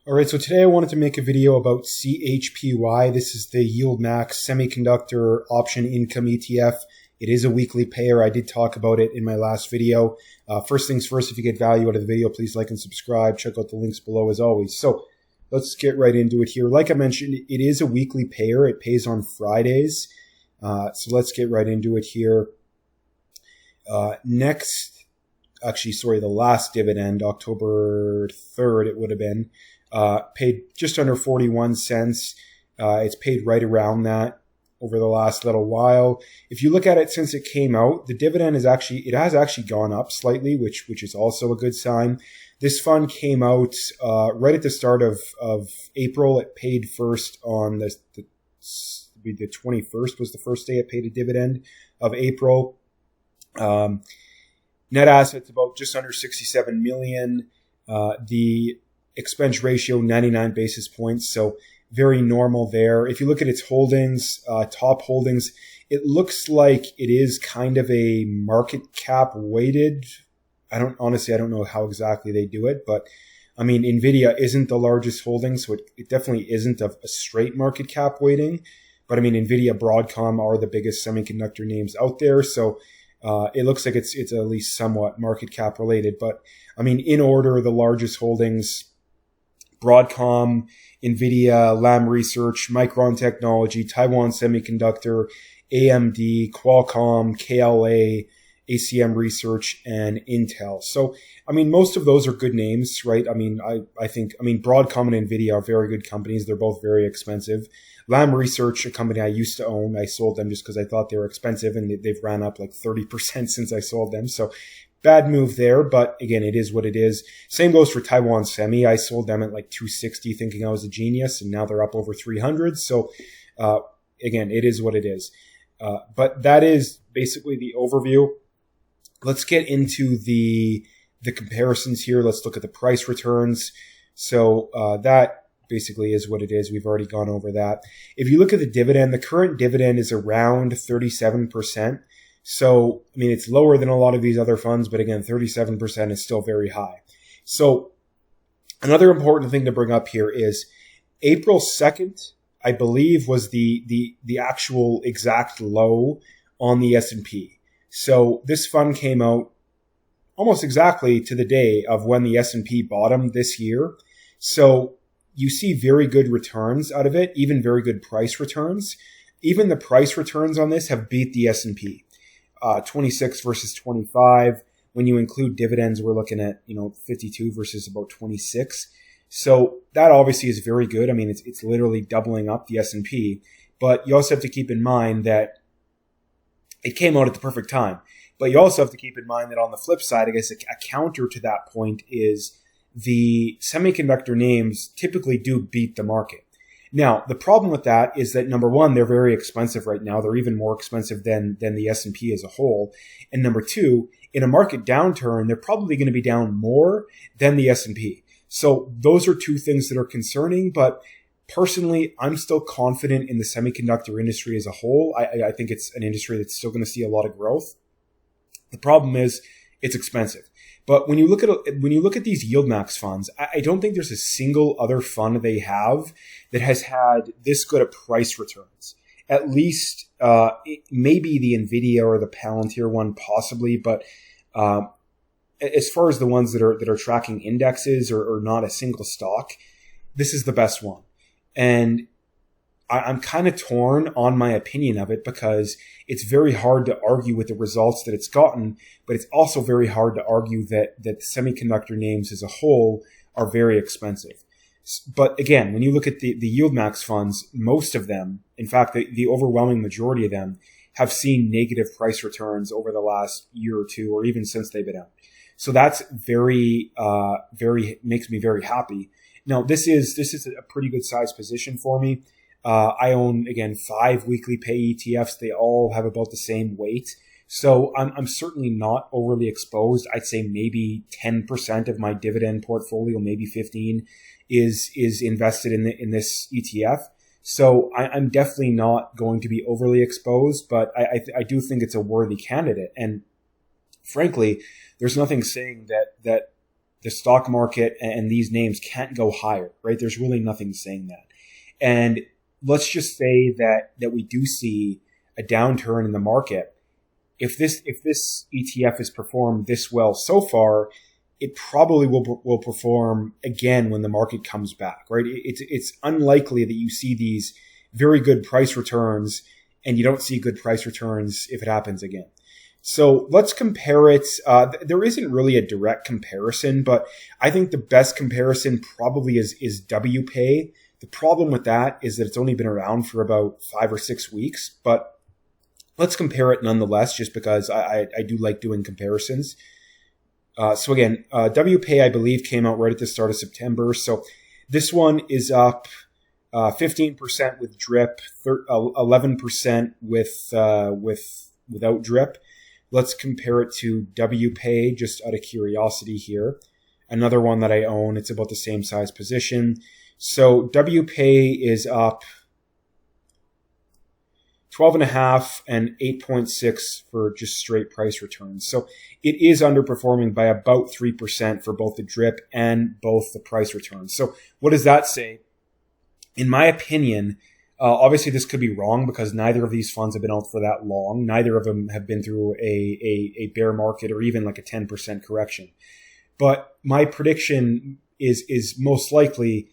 All right, so today I wanted to make a video about CHPY. This is the Yield Max Semiconductor Option Income ETF. It is a weekly payer. I did talk about it in my last video. First things first, if you get value out of the video, please like and subscribe. Check out the links below as always. So let's get right into it here. Like I mentioned, it is a weekly payer. It pays on Fridays. So let's get right into it here. The last dividend, October 3rd, it would have been, paid just under 41 cents. It's paid right around that over the last little while. If you look at it since it came out, the dividend has actually gone up slightly, which is also a good sign. This fund came out right at the start of April. It paid first on the 21st was the first day it paid a dividend of April. Net assets about just under 67 million. The expense ratio 99 basis points, so very normal there. If you look at its holdings, top holdings, it looks like it is kind of a market cap weighted. I don't know how exactly they do it, but I mean, Nvidia isn't the largest holding, so it definitely isn't a straight market cap weighting. But I mean, Nvidia, Broadcom are the biggest semiconductor names out there, so it looks like it's at least somewhat market cap related. But I mean, in order, the largest holdings: Broadcom, Nvidia, Lam Research, Micron Technology, Taiwan Semiconductor, AMD, Qualcomm, KLA, ACM Research, and Intel. So, I mean, most of those are good names, right? I mean, I think Broadcom and Nvidia are very good companies. They're both very expensive. Lam Research, a company I used to own, I sold them just because I thought they were expensive, and they've ran up like 30% since I sold them. So bad move there, but again, it is what it is. Same goes for Taiwan Semi. I sold them at like 260 thinking I was a genius, and now they're up over 300. So again, it is what it is. But that is basically the overview. Let's get into the comparisons here. Let's look at the price returns. So that basically is what it is. We've already gone over that. If you look at the dividend, the current dividend is around 37%. So, I mean, it's lower than a lot of these other funds, but again, 37% is still very high. So another important thing to bring up here is April 2nd, I believe, was the actual exact low on the S&P. So this fund came out almost exactly to the day of when the S&P bottomed this year. So you see very good returns out of it, even very good price returns. Even the price returns on this have beat the S&P. 26 versus 25. When you include dividends, we're looking at, 52 versus about 26. So that obviously is very good. I mean, it's literally doubling up the S&P, but you also have to keep in mind that it came out at the perfect time. But you also have to keep in mind that on the flip side, I guess a counter to that point is the semiconductor names typically do beat the market. Now, the problem with that is that, number one, they're very expensive right now. They're even more expensive than the S&P as a whole. And number two, in a market downturn, they're probably going to be down more than the S&P. So those are two things that are concerning. But personally, I'm still confident in the semiconductor industry as a whole. I think it's an industry that's still going to see a lot of growth. The problem is it's expensive. But when you look at these yield max funds, I don't think there's a single other fund they have that has had this good of price returns. At least maybe the Nvidia or the Palantir one, possibly. But as far as the ones that are tracking indexes or not a single stock, this is the best one. And I'm kind of torn on my opinion of it because it's very hard to argue with the results that it's gotten, but it's also very hard to argue that semiconductor names as a whole are very expensive. But again, when you look at the yield max funds, most of them, in fact, the overwhelming majority of them, have seen negative price returns over the last year or two, or even since they've been out. So that's very makes me very happy. Now, this is a pretty good size position for me. I own, again, 5 weekly pay ETFs. They all have about the same weight. So I'm certainly not overly exposed. I'd say maybe 10% of my dividend portfolio, maybe 15, is invested in this ETF. So I'm definitely not going to be overly exposed, but I do think it's a worthy candidate. And frankly, there's nothing saying that the stock market and these names can't go higher, right? There's really nothing saying that. And let's just say that we do see a downturn in the market. If this ETF has performed this well so far, it probably will perform again when the market comes back, right? It's unlikely that you see these very good price returns and you don't see good price returns if it happens again. So let's compare it. There isn't really a direct comparison, but I think the best comparison probably is WPay. The problem with that is that it's only been around for about 5 or 6 weeks, but let's compare it nonetheless, just because I do like doing comparisons. So again, WPay, I believe, came out right at the start of September. So this one is up 15% with drip, 11% without drip. Let's compare it to WPay, just out of curiosity here. Another one that I own, it's about the same size position. So WPay is up 12.5 and 8.6 for just straight price returns. So it is underperforming by about 3% for both the drip and both the price returns. So what does that say? In my opinion, obviously this could be wrong because neither of these funds have been out for that long. Neither of them have been through a bear market or even like a 10% correction. But my prediction is most likely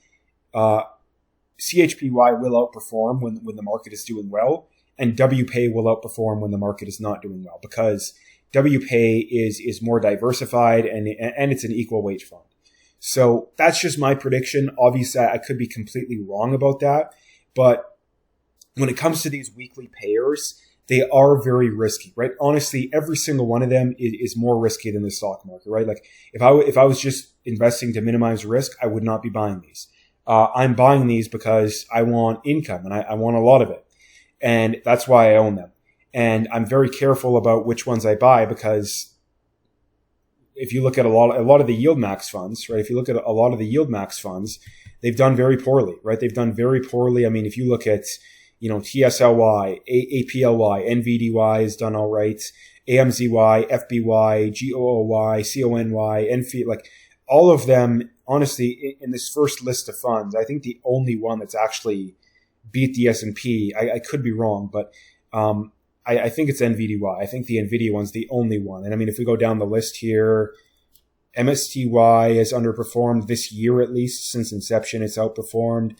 CHPY will outperform when the market is doing well, and WPay will outperform when the market is not doing well, because WPay is more diversified and it's an equal weight fund. So that's just my prediction. Obviously, I could be completely wrong about that, but when it comes to these weekly payers, they are very risky, right? Honestly, every single one of them is more risky than the stock market, right? Like if I was just investing to minimize risk, I would not be buying these. I'm buying these because I want income and I want a lot of it. And that's why I own them. And I'm very careful about which ones I buy, because if you look at a lot of the yield max funds, right? If you look at a lot of the yield max funds, they've done very poorly, right? They've done very poorly. I mean, if you look at, TSLY, APLY, NVDY has done all right. AMZY, FBY, GOOY, CONY, NF, like all of them, honestly, in this first list of funds, I think the only one that's actually beat the S&P, I could be wrong, but I think it's NVDY. I think the NVIDIA one's the only one. And I mean, if we go down the list here, MSTY has underperformed this year, at least since inception. It's outperformed.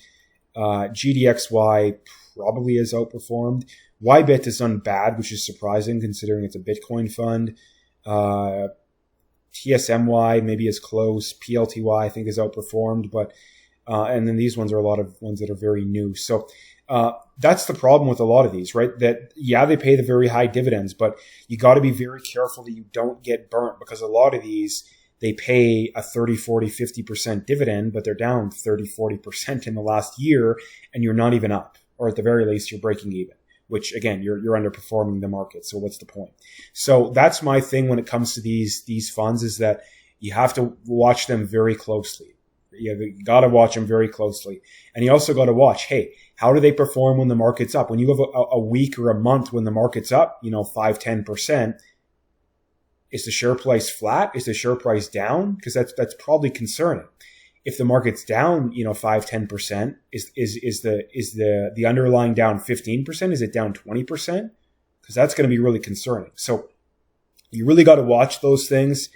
GDXY probably has outperformed. YBIT has done bad, which is surprising considering it's a Bitcoin fund. TSMY maybe is close. PLTY I think is outperformed, but and then these ones are a lot of ones that are very new. So that's the problem with a lot of these, right? That, yeah, they pay the very high dividends, but you got to be very careful that you don't get burnt, because a lot of these, they pay a 30, 40, 50% dividend, but they're down 30, 40% in the last year, and you're not even up, or at the very least, you're breaking even, which again, you're underperforming the market. So what's the point? So that's my thing when it comes to these funds, is that you have to watch them very closely. You got to watch them very closely. And you also got to watch, hey, how do they perform when the market's up? When you have a week or a month when the market's up, 5, 10%, is the share price flat? Is the share price down? Because that's probably concerning. If the market's down, 5, 10%, is the underlying down 15%? Is it down 20%? Because that's going to be really concerning. So you really got to watch those things.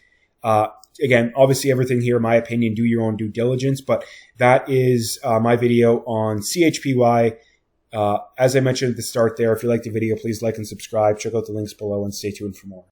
Again, obviously everything here, in my opinion, do your own due diligence, but that is my video on CHPY. As I mentioned at the start there, if you liked the video, please like and subscribe. Check out the links below and stay tuned for more.